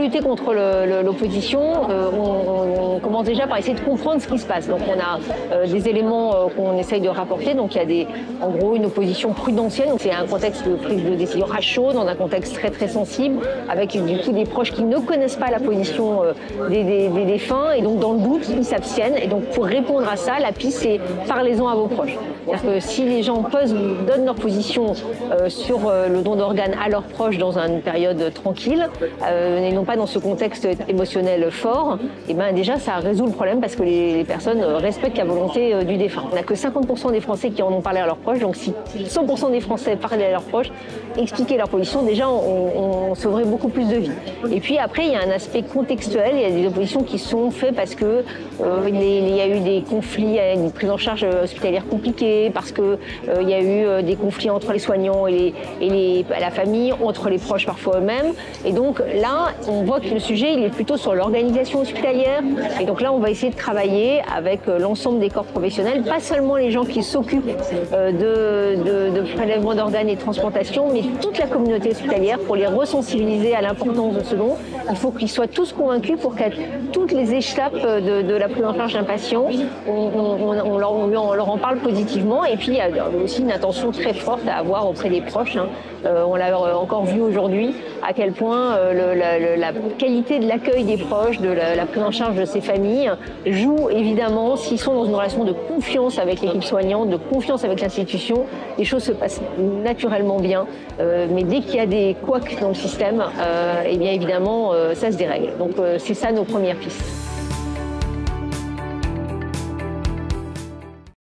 lutter contre l'opposition, on commence déjà par essayer de comprendre ce qui se passe. Donc on a des éléments qu'on essaye de rapporter. Donc il y a en gros une opposition prudentielle. C'est un contexte de prise de décision à chaud, dans un contexte très très sensible, avec du coup des proches qui ne connaissent pas la position des défunts, et donc dans le doute, ils s'abstiennent. Et donc pour répondre à ça, la piste c'est parlez-en à vos proches. C'est-à-dire que si les gens donnent leur position sur le don d'organes à leurs proches dans une période tranquille, et non pas dans ce contexte émotionnel fort, et ben déjà ça résout le problème parce que les personnes respectent la volonté du défunt. On n'a que 50% des Français qui en ont parlé à leurs proches, donc si 100% des Français parlaient à leurs proches, expliquaient leur position, déjà on sauverait beaucoup plus de vies. Et puis après il y a un aspect contextuel, il y a des oppositions qui sont faites parce que il y a eu des conflits, une prise en charge hospitalière compliquée, parce que il y a eu des conflits entre les soignants et la famille, entre les proches parfois eux-mêmes. Et donc là, on voit que le sujet il est plutôt sur l'organisation hospitalière. Et donc là, on va essayer de travailler avec l'ensemble des corps professionnels, pas seulement les gens qui s'occupent de prélèvement d'organes et de transplantation, mais toute la communauté hospitalière pour les resensibiliser à l'importance de ce don. Il faut qu'ils soient tous convaincus pour qu'à toutes les étapes de la prise en charge d'un patient, on leur en parle positivement. Et puis il y a aussi une attention très forte à avoir auprès des proches. On l'a encore vu aujourd'hui à quel point la qualité de l'accueil des proches, de la prise en charge de ces familles joue évidemment, s'ils sont dans une relation de confiance avec l'équipe soignante, de confiance avec l'institution, les choses se passent naturellement bien. Mais dès qu'il y a des couacs dans le système, eh bien évidemment ça se dérègle. Donc c'est ça nos premières pistes.